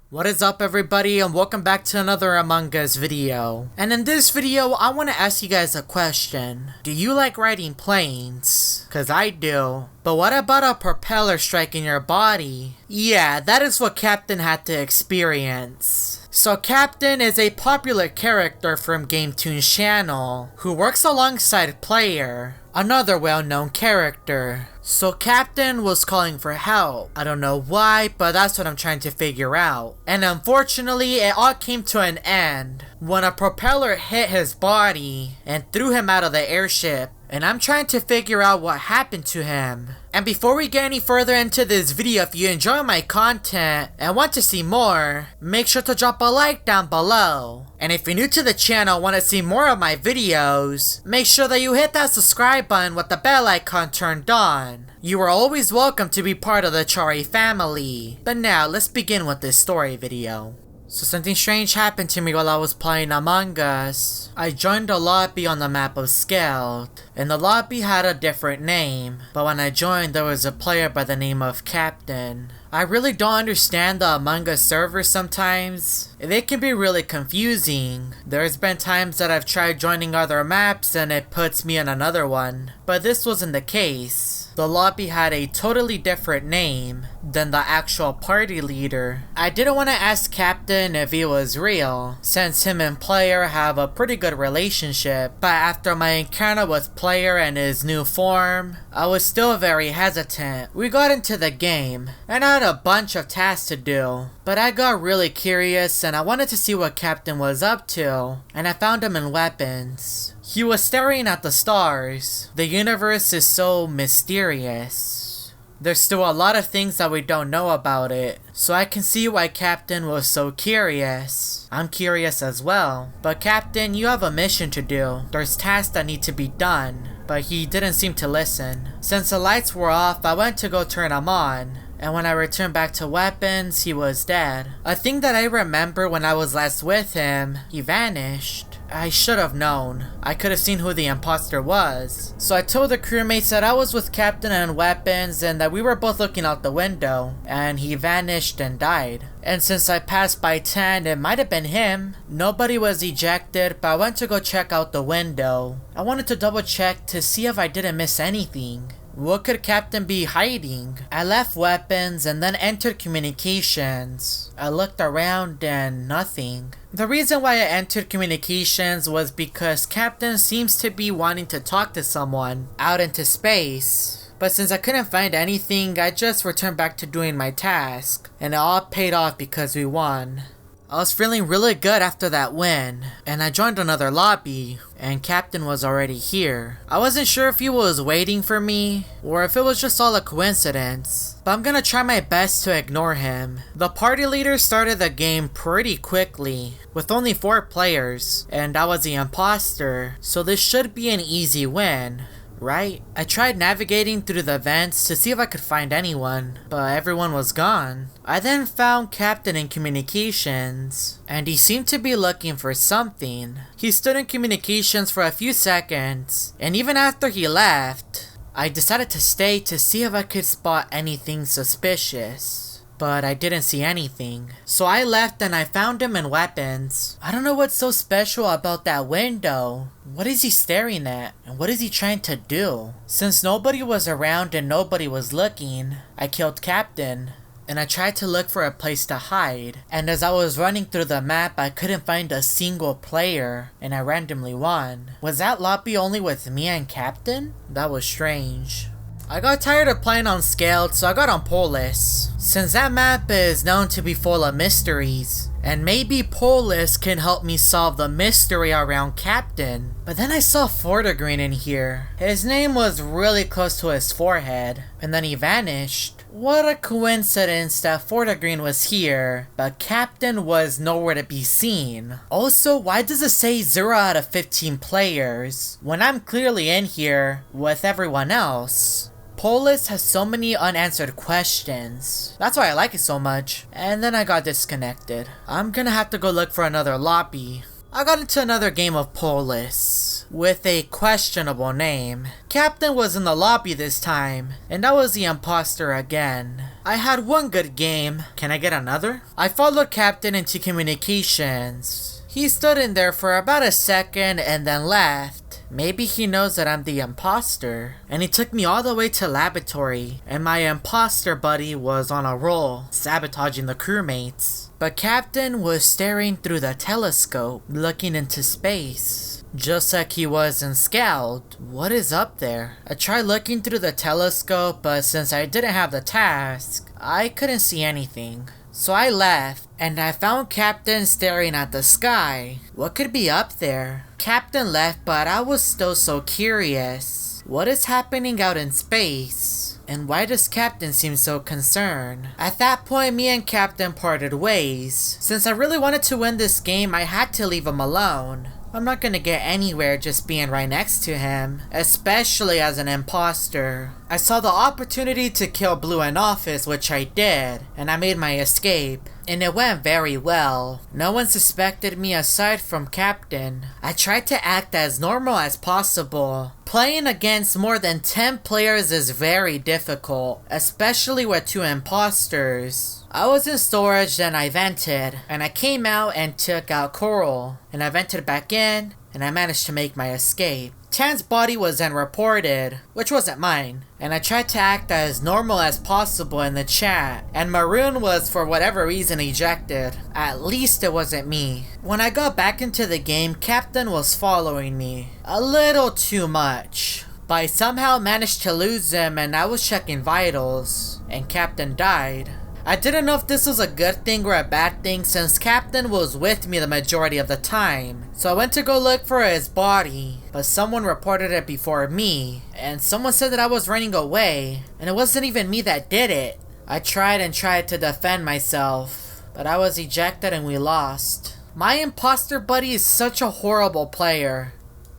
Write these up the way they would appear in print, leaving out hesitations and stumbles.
What is up everybody, and welcome back to another Among Us video. And in this video, I want to ask you guys a question. Do you like riding planes? Cause I do. But what about a propeller striking your body? Yeah, that is what Captain had to experience. So Captain is a popular character from GameToons channel who works alongside Player, another well-known character. So Captain was calling for help. I don't know why, but that's what I'm trying to figure out. And unfortunately, it all came to an end when a propeller hit his body and threw him out of the airship. And I'm trying to figure out what happened to him. And before we get any further into this video, if you enjoy my content and want to see more, make sure to drop a like down below. And if you're new to the channel and want to see more of my videos, make sure that you hit that subscribe button with the bell icon turned on. You are always welcome to be part of the Chari family. But now, let's begin with this story video. So something strange happened to me while I was playing Among Us. I joined a lobby on the map of Skeld, and the lobby had a different name, but when I joined there was a player by the name of Captain. I really don't understand the Among Us server sometimes. They can be really confusing. There's been times that I've tried joining other maps and it puts me in another one, but this wasn't the case. The lobby had a totally different name than the actual party leader. I didn't want to ask Captain if he was real, since him and Player have a pretty good relationship, but after my encounter with Player and his new form, I was still very hesitant. We got into the game, and I had a bunch of tasks to do, but I got really curious and I wanted to see what Captain was up to, and I found him in weapons. He was staring at the stars. The universe is so mysterious. There's still a lot of things that we don't know about it, so I can see why Captain was so curious. I'm curious as well. But Captain, you have a mission to do. There's tasks that need to be done. But he didn't seem to listen. Since the lights were off, I went to go turn them on. And when I returned back to weapons, he was dead. A thing that I remember when I was last with him, he vanished. I should have known. I could have seen who the imposter was. So I told the crewmates that I was with Captain and weapons and that we were both looking out the window. And he vanished and died. And since I passed by 10, it might have been him. Nobody was ejected, but I went to go check out the window. I wanted to double check to see if I didn't miss anything. What could Captain be hiding? I left weapons and then entered communications. I looked around and nothing. The reason why I entered communications was because Captain seems to be wanting to talk to someone out into space. But since I couldn't find anything, I just returned back to doing my task. And it all paid off because we won. I was feeling really good after that win, and I joined another lobby, and Captain was already here. I wasn't sure if he was waiting for me, or if it was just all a coincidence, but I'm gonna try my best to ignore him. The party leader started the game pretty quickly, with only 4 players, and I was the imposter, so this should be an easy win. Right? I tried navigating through the vents to see if I could find anyone, but everyone was gone. I then found Captain in communications, and he seemed to be looking for something. He stood in communications for a few seconds, and even after he left, I decided to stay to see if I could spot anything suspicious. But I didn't see anything. So I left and I found him in weapons. I don't know what's so special about that window. What is he staring at? And what is he trying to do? Since nobody was around and nobody was looking, I killed Captain. And I tried to look for a place to hide. And as I was running through the map, I couldn't find a single player. And I randomly won. Was that lobby only with me and Captain? That was strange. I got tired of playing on Scaled, so I got on Polis. Since that map is known to be full of mysteries, and maybe Polis can help me solve the mystery around Captain. But then I saw Fortigreen in here. His name was really close to his forehead, and then he vanished. What a coincidence that Fortigreen was here, but Captain was nowhere to be seen. Also, why does it say 0 out of 15 players, when I'm clearly in here with everyone else? Polis has so many unanswered questions. That's why I like it so much. And then I got disconnected. I'm gonna have to go look for another lobby. I got into another game of Polis with a questionable name. Captain was in the lobby this time, and I was the imposter again. I had one good game. Can I get another? I followed Captain into communications. He stood in there for about a second and then left. Maybe he knows that I'm the imposter. And he took me all the way to laboratory, and my imposter buddy was on a roll, sabotaging the crewmates. But Captain was staring through the telescope, looking into space. Just like he was in Scout. What is up there? I tried looking through the telescope, but since I didn't have the task, I couldn't see anything. So I left, and I found Captain staring at the sky. What could be up there? Captain left, but I was still so curious. What is happening out in space? And why does Captain seem so concerned? At that point, me and Captain parted ways. Since I really wanted to win this game, I had to leave him alone. I'm not gonna get anywhere just being right next to him, especially as an imposter. I saw the opportunity to kill Blue in office, which I did, and I made my escape. And it went very well. No one suspected me aside from Captain. I tried to act as normal as possible. Playing against more than 10 players is very difficult, especially with 2 imposters. I was in storage, then I vented, and I came out and took out Coral, and I vented back in, and I managed to make my escape. Tan's body was then reported, which wasn't mine, and I tried to act as normal as possible in the chat, and Maroon was for whatever reason ejected. At least it wasn't me. When I got back into the game, Captain was following me. A little too much. But I somehow managed to lose him, and I was checking vitals, and Captain died. I didn't know if this was a good thing or a bad thing since Captain was with me the majority of the time. So I went to go look for his body, but someone reported it before me, and someone said that I was running away, and it wasn't even me that did it. I tried and tried to defend myself, but I was ejected and we lost. My imposter buddy is such a horrible player.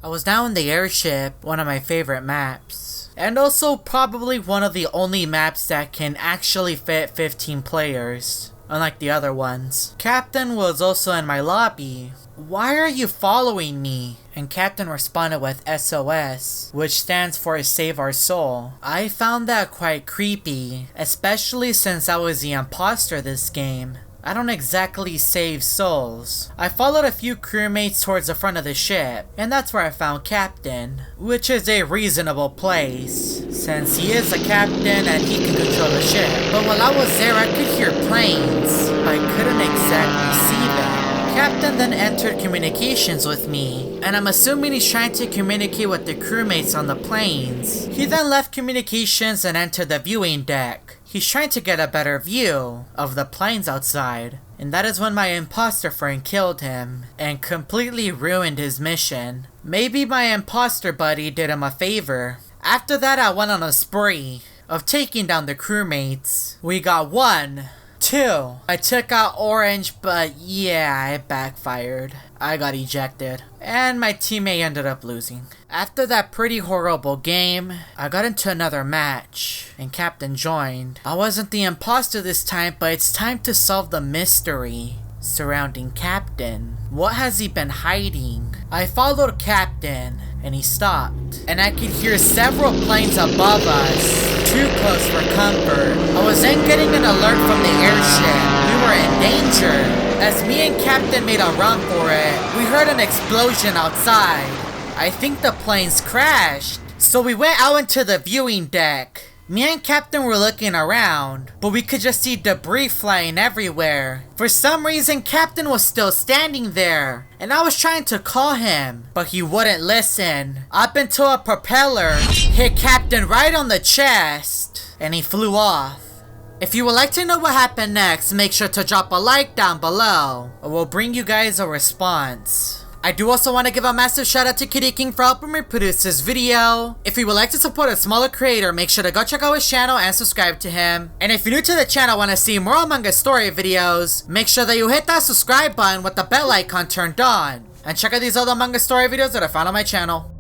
I was now in the airship, one of my favorite maps. And also probably one of the only maps that can actually fit 15 players, unlike the other ones. Captain was also in my lobby. Why are you following me? And Captain responded with SOS, which stands for Save Our Soul. I found that quite creepy, especially since I was the imposter this game. I don't exactly save souls. I followed a few crewmates towards the front of the ship, and that's where I found Captain, which is a reasonable place, since he is the captain and he can control the ship. But while I was there, I could hear planes, but I couldn't exactly see them. Captain then entered communications with me, and I'm assuming he's trying to communicate with the crewmates on the planes. He then left communications and entered the viewing deck. He's trying to get a better view of the planes outside, and that is when my imposter friend killed him and completely ruined his mission. Maybe my imposter buddy did him a favor. After that, I went on a spree of taking down the crewmates. We got 1, 2. I took out Orange, but yeah, it backfired. I got ejected, and my teammate ended up losing. After that pretty horrible game, I got into another match, and Captain joined. I wasn't the imposter this time, but it's time to solve the mystery surrounding Captain. What has he been hiding? I followed Captain, and he stopped, and I could hear several planes above us, too close for comfort. I was then getting an alert from the airship. We were in danger. As me and Captain made a run for it, we heard an explosion outside. I think the planes crashed. So we went out into the viewing deck. Me and Captain were looking around, but we could just see debris flying everywhere. For some reason, Captain was still standing there, and I was trying to call him, but he wouldn't listen. Up until a propeller hit Captain right on the chest, and he flew off. If you would like to know what happened next, make sure to drop a like down below, or we'll bring you guys a response. I do also want to give a massive shout out to Kitty King for helping me produce this video. If you would like to support a smaller creator, make sure to go check out his channel and subscribe to him. And if you're new to the channel and want to see more Among Us story videos, make sure that you hit that subscribe button with the bell icon turned on. And check out these other Among Us story videos that I found on my channel.